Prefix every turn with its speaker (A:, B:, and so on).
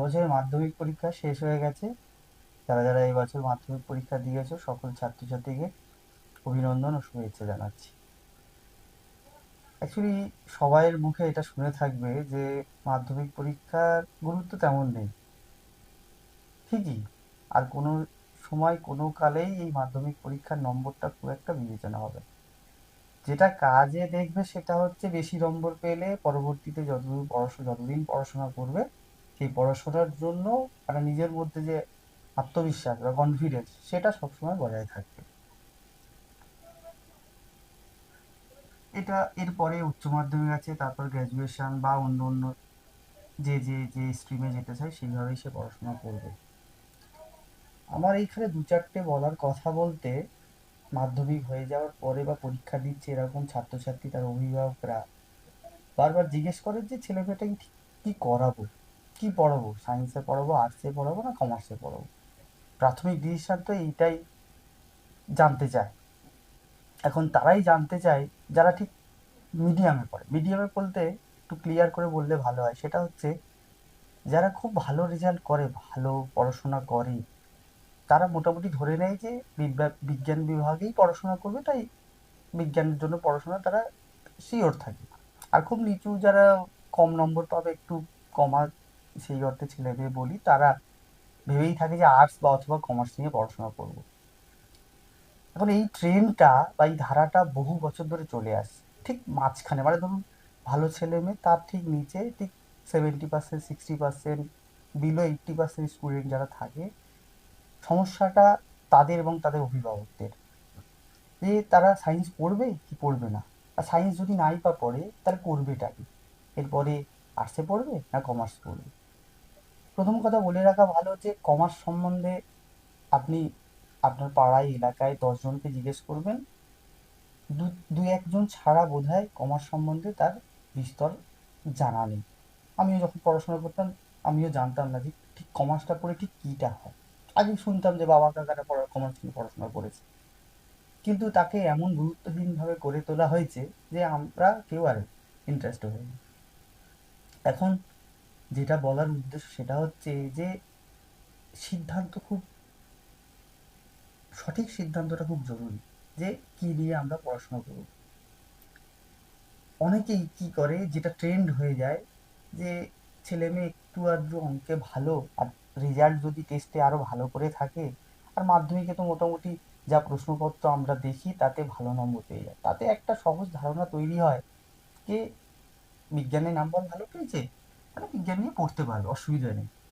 A: বছর মাধ্যমিক পরীক্ষা শেষ হয়ে গেছে। যারা যারা এই বছর মাধ্যমিক পরীক্ষা দিয়েছো সকল ছাত্রছাত্রীকে অভিনন্দন ও শুভেচ্ছা জানাচ্ছি। অ্যাকচুয়ালি সবাইয়ের মুখে এটা শুনে থাকবে যে মাধ্যমিক পরীক্ষার গুরুত্ব তেমন নেই, ঠিকই। আর কোনো সময় কোনো কালেই এই মাধ্যমিক পরীক্ষার নম্বরটা খুব একটা বিবেচনা হবে না। যেটা কাজে দেখবে সেটা হচ্ছে বেশি নম্বর পেলে পরবর্তীতে যতদিন পড়াশোনা করবে সেই পড়াশোনার জন্য একটা নিজের মধ্যে যে আত্মবিশ্বাস বা কনফিডেন্স সেটা সবসময় বজায় থাকবে। এটা এরপরে উচ্চ মাধ্যমিক আছে, তারপর গ্র্যাজুয়েশন বা অন্য অন্য যে স্ট্রিমে যেতে চায় সেইভাবেই সে পড়াশোনা করবে। আমার এইখানে দু চারটে বলার কথা বলতে, মাধ্যমিক হয়ে যাওয়ার পরে বা পরীক্ষা দিচ্ছে এরকম ছাত্রছাত্রী তার অভিভাবকরা বারবার জিজ্ঞেস করে যে ছেলে মেয়েটাকে ঠিক কি করাবো, কি পড়াবো, সায়েন্সে পড়াবো, আর্টসে পড়াবো না কমার্সে পড়াবো। প্রাথমিক ডিসিশন তো এইটাই জানতে চায়। এখন তারাই জানতে চায় যারা ঠিক মিডিয়ামে পড়ে। মিডিয়ামে বলতে একটু ক্লিয়ার করে বললে ভালো হয়, সেটা হচ্ছে যারা খুব ভালো রেজাল্ট করে, ভালো পড়াশোনা করে, তারা মোটামুটি ধরে নেয় যে বিজ্ঞান বিভাগেই পড়াশোনা করবে, তাই বিজ্ঞানের জন্য পড়াশোনা তারা শিওর থাকে। আর খুব নিচু যারা কম নম্বর পাবে, একটু কমা সেই অর্থে ছেলে মেয়ে বলি, তারা ভেবেই থাকে যে আর্টস বা অথবা কমার্স নিয়ে পড়াশোনা করব। এখন এই ট্রেনটা বা এই ধারাটা বহু বছর ধরে চলে আসছে। ঠিক মাঝখানে মানে ধরুন ভালো ছেলে মেয়ে তার ঠিক নিচে ঠিক 70%, 60%, বিলো 80% স্টুডেন্ট যারা থাকে, সমস্যাটা তাদের এবং তাদের অভিভাবকদের যে তারা সায়েন্স পড়বে কি পড়বে না। আর সায়েন্স যদি নাই বা পড়ে তাহলে করবেটা কি, এরপরে আর্টসে পড়বে না কমার্স পড়বে। প্রথম কথা বলে রাখা ভালো যে কমার্স সম্বন্ধে আপনি আপনার পাড়ায় এলাকায় 10 জনকে জিজ্ঞেস করবেন, দুই একজন ছাড়া বোধহয় কমার্স সম্বন্ধে তার বিস্তর জানা নেই। আমিও যখন পড়াশোনা করতাম আমিও জানতাম না যে ঠিক কমার্সটা পড়ে ঠিক কীটা হয়। আগে শুনতাম যে বাবা কাকারা কমার্স নিয়ে পড়াশোনা করেছে, কিন্তু তাকে এমন গুরুত্বহীনভাবে করে তোলা হয়েছে যে আমরা কেউ আর ইন্টারেস্ট হইনি। এখন যেটা বলার উদ্দেশ্য সেটা হচ্ছে যে সিদ্ধান্ত খুব সঠিক সিদ্ধান্তটা খুব জরুরি যে কি নিয়ে আমরা পড়াশোনা করব। অনেকেই কি করে যেটা ট্রেন্ড হয়ে যায় যে ছেলে মেয়ে একটু আধটু অঙ্কে ভালো, আর রেজাল্ট যদি টেস্টে আরো ভালো করে থাকে, আর মাধ্যমিকে তো মোটামুটি যা প্রশ্নপত্র আমরা দেখি তাতে ভালো নম্বর পেয়ে যায়, তাতে একটা সহজ ধারণা তৈরি হয় যে বিজ্ঞানে নাম্বার ভালো পেয়েছে মানে বিজ্ঞান নিয়ে পড়তে পারবে, অসুবিধা নেই।